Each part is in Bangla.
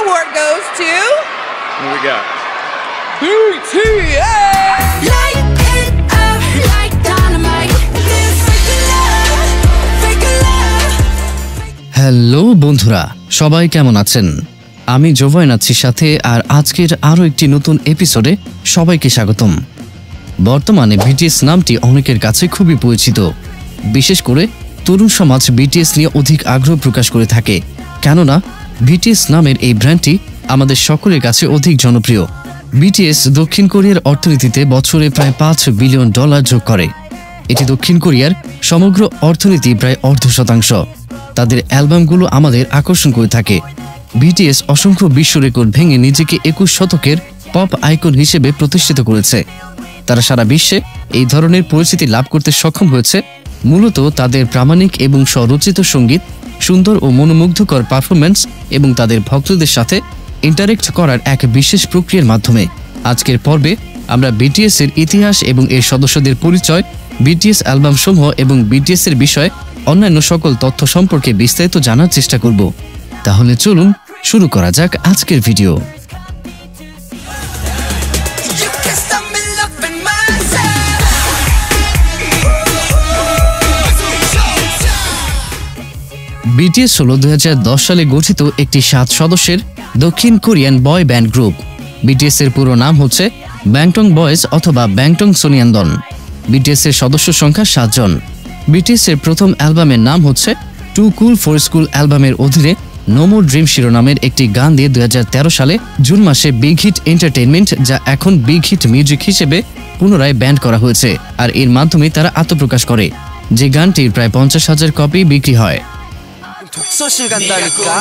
award goes to... What we got? BTS! Light it up like dynamite. This fake love. Hello বন্ধুরা, সবাই কেমন আছেন? আমি জোভাইন আছি সাথে, আর আজকের আরও একটি নতুন এপিসোডে সবাইকে স্বাগতম। বর্তমানে বিটিএস নামটি অনেকের কাছে খুবই পরিচিত। বিশেষ করে তরুণ সমাজ বিটিএস নিয়ে অধিক আগ্রহ প্রকাশ করে থাকে, কেননা বিটিএস নামের এই ব্র্যান্ডটি আমাদের সকলের কাছে অধিক জনপ্রিয়। বিটিএস দক্ষিণ কোরিয়ার অর্থনীতিতে বছরে প্রায় $5 বিলিয়ন যোগ করে। এটি দক্ষিণ কোরিয়ার সমগ্র অর্থনীতি প্রায় 0.5%। তাদের অ্যালবামগুলো আমাদের আকর্ষণ করে থাকে। বিটিএস অসংখ্য বিশ্ব রেকর্ড ভেঙে নিজেকে 21 শতকের পপ আইকন হিসেবে প্রতিষ্ঠিত করেছে। তারা সারা বিশ্বে এই ধরনের পরিচিতি লাভ করতে সক্ষম হয়েছে মূলত তাদের প্রামাণিক এবং স্বরচিত সঙ্গীত, সুন্দর ও মনোমুগ্ধকর পারফরম্যান্স এবং তাদের ভক্তদের সাথে ইন্টারেক্ট করার এক বিশেষ প্রক্রিয়ার মাধ্যমে। আজকের পর্বে আমরা বিটিএস এর ইতিহাস এবং এর সদস্যদের পরিচয়, বিটিএস অ্যালবামসমূহ এবং বিটিএস এর বিষয়ে অন্যান্য সকল তথ্য সম্পর্কে বিস্তারিত জানার চেষ্টা করব। তাহলে চলুন শুরু করা যাক আজকের ভিডিও। বিটিএস হল 2010 সালে গঠিত একটি 7 সদস্যের দক্ষিণ কোরিয়ান বয় ব্যান্ড গ্রুপ। বিটিএস এর পুরো নাম হচ্ছে ব্যাংটং বয়েজ অথবা ব্যাংটং সোনিয়ান্দন। বিটিএস এর সদস্য সংখ্যা 7 জন। বিটিএস এর প্রথম অ্যালবামের নাম হচ্ছে টু কুল ফর স্কুল অ্যালবামের অধীনে নো মোর ড্রিম শিরোনামের একটি গান দিয়ে 2013 সালে জুন মাসে বিগ হিট এন্টারটেইনমেন্ট, যা এখন বিগ হিট মিউজিক হিসেবে পুনরায় ব্যান্ড করা হয়েছে, আর এর মাধ্যমে তারা আত্মপ্রকাশ করে, যে গানটির প্রায় 50,000 কপি বিক্রি হয়। 독서실 간다니까.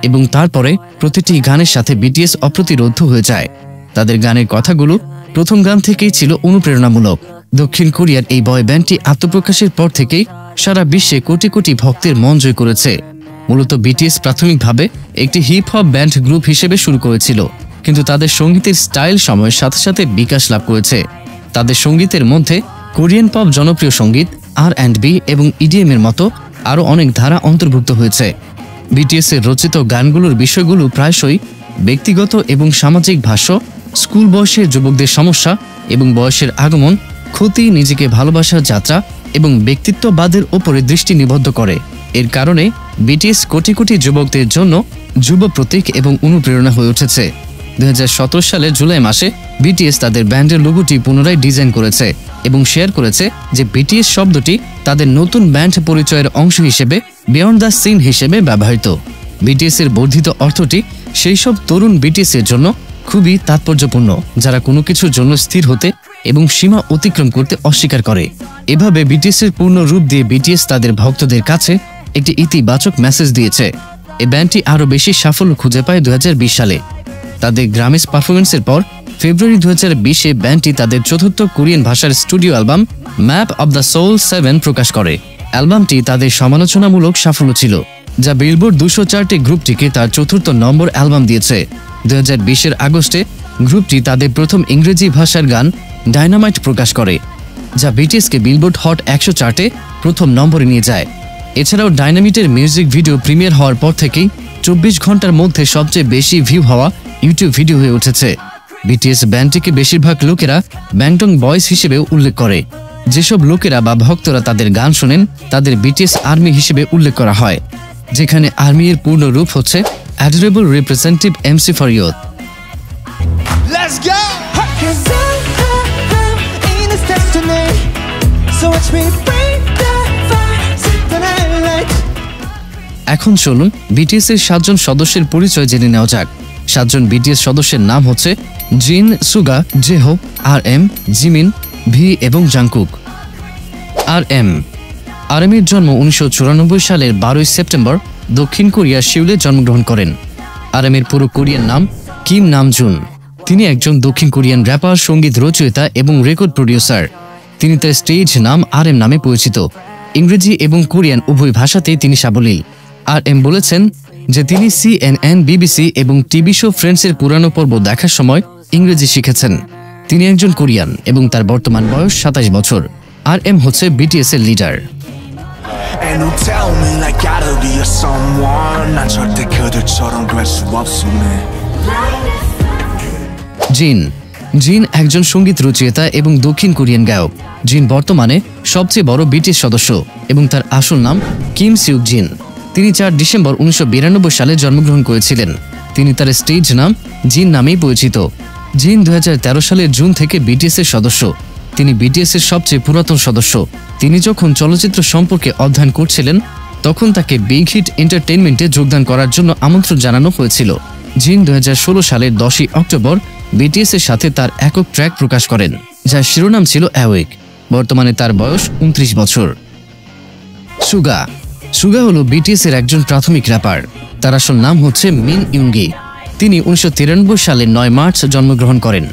এবং তারপরে প্রতিটি গানের সাথে বিটিএস অপ্রতিরোধ্য হয়ে যায়। তাদের গানের কথাগুলো প্রথম গান থেকেই ছিল অনুপ্রেরণামূলক। দক্ষিণ কোরিয়ার এই বয় ব্যান্ডটি আত্মপ্রকাশের পর থেকেই সারা বিশ্বে কোটি কোটি ভক্তের মন জয় করেছে। মূলত বিটিএস প্রাথমিকভাবে একটি হিপ হপ ব্যান্ড গ্রুপ হিসেবে শুরু করেছিল, কিন্তু তাদের সঙ্গীতের স্টাইল সময়ের সাথে সাথে বিকাশ লাভ করেছে। তাদের সঙ্গীতের মধ্যে কোরিয়ান পপ, জনপ্রিয় সঙ্গীত, R&B এবং EDM এর মতো আরও অনেক ধারা অন্তর্ভুক্ত হয়েছে। বিটিএস এর রচিত গানগুলোর বিষয়গুলো প্রায়শই ব্যক্তিগত এবং সামাজিক ভাষ্য, স্কুল বয়সের যুবকদের সমস্যা এবং বয়সের আগমন, ক্ষতি, নিজেকে ভালোবাসার যাত্রা এবং ব্যক্তিত্ববাদের ওপরে দৃষ্টি নিবদ্ধ করে। এর কারণে বিটিএস কোটি কোটি যুবকদের জন্য যুব প্রতীক এবং অনুপ্রেরণা হয়ে উঠেছে। 2017 সালের জুলাই মাসে বিটিএস তাদের ব্যান্ডের লোগোটি পুনরায় ডিজাইন করেছে এবং শেয়ার করেছে যে বিটিএস শব্দটি তাদের নতুন ব্যান্ড পরিচয়ের অংশ হিসেবে বিয়ন্ড দ্য সিন হিসেবে ব্যবহৃত। বিটিএস এর বর্ধিত অর্থটি সেই সব তরুণ বিটিএস এর জন্য খুবই তাৎপর্যপূর্ণ যারা কোনো কিছুর জন্য স্থির হতে এবং সীমা অতিক্রম করতে অস্বীকার করে। এভাবে বিটিএস এর পূর্ণ রূপ দিয়ে বিটিএস তাদের ভক্তদের কাছে একটি ইতিবাচক মেসেজ দিয়েছে। এই ব্যান্ডটি আরও বেশি সাফল্য খুঁজে পায় 2020 সালে। তাদের গ্রামিস পারফরমেন্সের পর ফেব্রুয়ারি 2020-এ ব্যান্ডটি তাদের চতুর্থ কোরিয়ান ভাষার studio album Map of the Soul 7 প্রকাশ করে। অ্যালবামটি তাদের সমালোচনামূলক সাফল্য ছিল, যা বিলবোর্ড 200 চার্টে গ্রুপটিকে তার চতুর্থ নম্বর অ্যালবাম দিয়েছে। 2020-এর আগস্টে গ্রুপটি তাদের প্রথম ইংরেজি ভাষার গান ডায়নামাইট প্রকাশ করে, যা বিটিএসকে বিলবোর্ড হট 100 চার্টে প্রথম নম্বরে নিয়ে যায়। এছাড়াও ডায়নামিটের মিউজিক ভিডিও প্রিমিয়ার হওয়ার পর থেকেই 24 ঘন্টার মধ্যে সবচেয়ে বেশি ভিউ হওয়া ইউটিউব ভিডিও হয়ে উঠেছে। বিটিএস ব্যান্ডটিকে বেশিরভাগ লোকেরা ব্যাংটং বয়েজ হিসেবেও উল্লেখ করে। যেসব লোকেরা বা ভক্তরা তাদের গান শোনেন তাদের বিটিএস আর্মি হিসেবে উল্লেখ করা হয়, যেখানে আর্মি এর পূর্ণ রূপ হচ্ছে adorable representative MC for youth. Let's go. 'Cause I'm in this destiny. So watch me break the fire, set the night light. এখন চলুন বিটিএস এর 7 জন সদস্যের পরিচয় জেনে নেওয়া যাক। 7 জন বিটিএস সদস্যের নাম হচ্ছে জিন, সুগা, জেহোপ, RM, জিমিন, ভি এবং জাংকুক। RM এর জন্ম 1994 সালের 12 সেপ্টেম্বর দক্ষিণ কোরিয়ার সিউলে জন্মগ্রহণ করেন। RM এর পুরো কোরিয়ান নাম কিম নামজুন। তিনি একজন দক্ষিণ কোরিয়ান র্যাপার, সঙ্গীত রচয়িতা এবং রেকর্ড প্রডিউসার। তিনি তার স্টেজ নাম RM নামে পরিচিত। ইংরেজি এবং কোরিয়ান উভয় ভাষাতেই তিনি সাবলীল। RM বলেছেন যে তিনি CNN, BBC এবং টিভি শো ফ্রেন্ডসের পুরানো পর্ব দেখার সময় ইংরেজি শিখেছেন। তিনি একজন কোরিয়ান এবং তার বর্তমান বয়স 27 বছর। RM হচ্ছে বিটিএস এর leader. And who tell me like gotta be a someone 난 절대 그들처럼 될 수 없어 man. জিন জিন একজন সঙ্গীত রচয়িতা এবং দক্ষিণ কোরিয়ান গায়ক। জিন বর্তমানে সবচেয়ে বড় বিটিএস সদস্য এবং তার আসল নাম কিম সিউক জিন। তিনি 4 ডিসেম্বর 1992 সালে জন্মগ্রহণ করেছিলেন। তিনি তার স্টেজ নাম জিন নামেই পরিচিত। জিন 2013 সালের জুন থেকে বিটিএস এর সদস্য। তিনি বিটিএস এর সবচেয়ে পুরাতন সদস্য। তিনি যখন চলচ্চিত্র সম্পর্কে অধ্যয়ন করছিলেন তখন তাকে বিগ হিট এন্টারটেইনমেন্টে যোগদান করার জন্য আমন্ত্রণ জানানো হয়েছিল। জিন 2016 সালের 10 অক্টোবর বিটিএস এর সাথে তার একক ট্র্যাক প্রকাশ করেন, যার শিরোনাম ছিল অ্যাওয়েক। বর্তমানে তার বয়স 29 বছর। সুগা সুগা হলো বিটিএস এর একজন প্রাথমিক র্যাপার। তার আসল নাম হচ্ছে মিন ইউঙ্গি। তিনি 1993 সালের 9 মার্চ জন্মগ্রহণ করেন।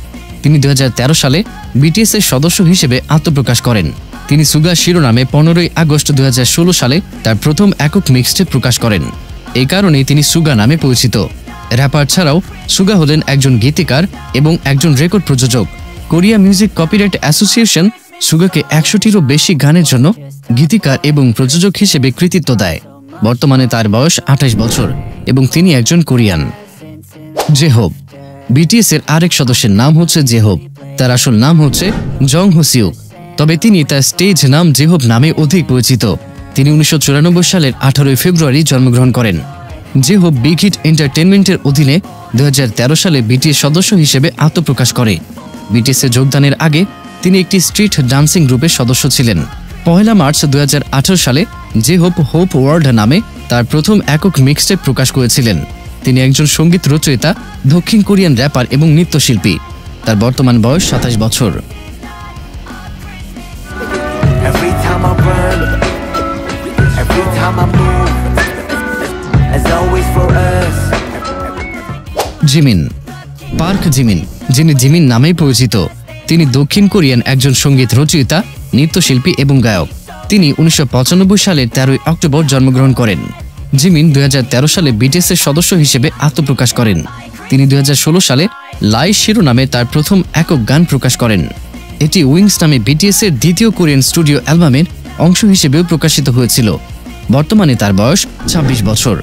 তিনি 2013 সালে বিটিএস এর সদস্য হিসেবে আত্মপ্রকাশ করেন। তিনি সুগা শিরোনামে 15 আগস্ট 2016 সালে তার প্রথম একক মিক্সটেপ প্রকাশ করেন। এই কারণেই তিনি সুগা নামে পরিচিত। র্যাপার ছাড়াও সুগা হলেন একজন গীতিকার এবং একজন রেকর্ড প্রযোজক। কোরিয়া মিউজিক কপিরাইট অ্যাসোসিয়েশন সুগাকে 100টিরও বেশি গানের জন্য গীতিকার এবং প্রযোজক হিসেবে কৃতিত্ব দেয়। বর্তমানে তার বয়স 28 বছর এবং তিনি একজন কোরিয়ান। জেহোব বিটিএস এর আরেক সদস্যের নাম হচ্ছে জেহোব। তার আসল নাম হচ্ছে জং হো সিউক, তবে তিনি তার স্টেজ নাম জেহোব নামে অধিক পরিচিত। তিনি 1994 সালের 18 ফেব্রুয়ারি জন্মগ্রহণ করেন। জেহোব বিগ হিট এন্টারটেইনমেন্টের অধীনে 2013 সালে বিটিএস সদস্য হিসেবে আত্মপ্রকাশ করে। বিটিএস এ যোগদানের আগে তিনি একটি স্ট্রিট ডান্সিং গ্রুপের সদস্য ছিলেন। 1 মার্চ 2018 সালে জেহোব হোপ ওয়ার্ল্ড নামে তার প্রথম একক মিক্সটেপ প্রকাশ করেছিলেন। তিনি একজন সঙ্গীত রচয়িতা, দক্ষিণ কোরিয়ান র্যাপার এবং নৃত্যশিল্পী। তার বর্তমান বয়স 27 বছর। Every time I run, every time I move, as always for us. Jimin Park Jimin, যিনি জিমিন নামেই পরিচিত। তিনি দক্ষিণ কোরিয়ান একজন সঙ্গীত রচয়িতা, নৃত্যশিল্পী এবং গায়ক। তিনি 1995 সালের 13 অক্টোবর জন্মগ্রহণ করেন। জিমিন 2013 সালে বিটিএস এর সদস্য হিসেবে আত্মপ্রকাশ করেন। তিনি 2016 সালে লাই শিরোনামে তার প্রথম একক গান প্রকাশ করেন। এটি উইংস নামে বিটিএস এর দ্বিতীয় কোরিয়ান স্টুডিও অ্যালবামের অংশ হিসেবেও প্রকাশিত হয়েছিল। বর্তমানে তার বয়স 26 বছর।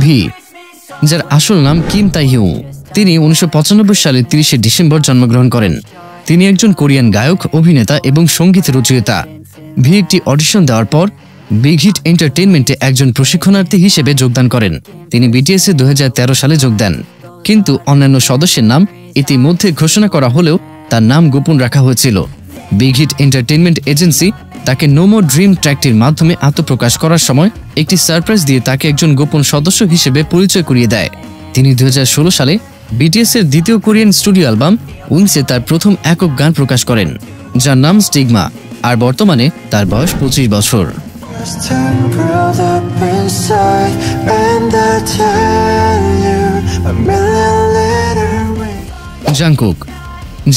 ভি, যার আসল নাম কিম তাইহিউ। তিনি 1995 সালের 30 ডিসেম্বর জন্মগ্রহণ করেন। তিনি একজন কোরিয়ান গায়ক, অভিনেতা এবং সঙ্গীত রচয়িতা। ভি একটি অডিশন দেওয়ার পর বিগ হিট এন্টারটেইনমেন্টে একজন প্রশিক্ষণার্থী হিসেবে যোগদান করেন। তিনি বিটিএস এ 2013 সালে যোগ দেন, কিন্তু অন্যান্য সদস্যের নাম ইতিমধ্যে ঘোষণা করা হলেও তার নাম গোপন রাখা হয়েছিল। বিগ হিট এন্টারটেইনমেন্ট এজেন্সি তাকে নো মোর ড্রিম ট্র্যাকটির মাধ্যমে আত্মপ্রকাশ করার সময় একটি সারপ্রাইজ দিয়ে তাকে একজন গোপন সদস্য হিসেবে পরিচয় করিয়ে দেয়। তিনি 2016 সালে বিটিএস এর দ্বিতীয় কোরিয়ান স্টুডিও অ্যালবাম উইংসে তার প্রথম একক গান প্রকাশ করেন, যার নাম স্টিগমা, আর বর্তমানে তার বয়স 25 বছর। Curled up inside, and I tell you a million little ways. Jungkook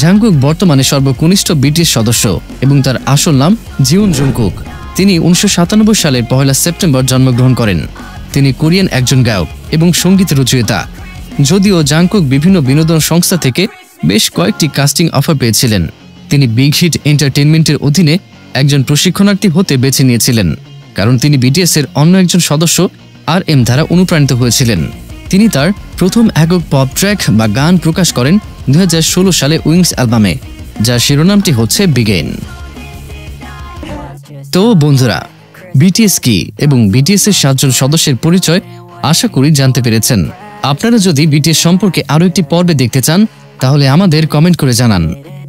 Jungkook বর্তমানে সর্বকনিষ্ঠ বিটিএস সদস্য এবং তার আসল নাম জিউন জুংকুক। তিনি 1997 সালের 1 সেপ্টেম্বর জন্মগ্রহণ করেন। তিনি কোরিয়ান একজন গায়ক এবং সঙ্গীত রচয়িতা। যদিও জাংকুক বিভিন্ন বিনোদন সংস্থা থেকে বেশ কয়েকটি কাস্টিং অফার পেয়েছিলেন, তিনি বিগ হিট এন্টারটেইনমেন্টের অধীনে একজন প্রশিক্ষণার্থী হতে বেছে নিয়েছিলেন, কারণ তিনি বিটিএস এর অন্য একজন সদস্য RM দ্বারা অনুপ্রাণিত হয়েছিলেন। তিনি তার প্রথম একক পপ ট্র্যাক বা গান প্রকাশ করেন 2016 সালে উইংস অ্যালবামে, যার শিরোনামটি হচ্ছে বিগেইন। তো বন্ধুরা, বিটিএস কি এবং বিটিএস এর 7 জন সদস্যের পরিচয় আশা করি জানতে পেরেছেন। আপনারা যদি বিটিএস সম্পর্কে আরো একটি পর্বে দেখতে চান তাহলে আমাদের কমেন্ট করে জানান।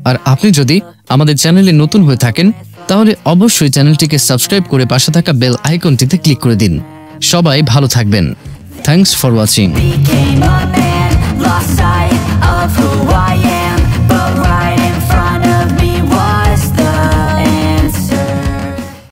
আর আপনি যদি আমাদের চ্যানেলে নতুন হয়ে থাকেন তাহলে অবশ্যই চ্যানেলটিকে সাবস্ক্রাইব করে পাশে থাকা বেল আইকনটিতে ক্লিক করে দিন। সবাই ভালো থাকবেন। Thanks for watching. Became a man, lost sight of who I am.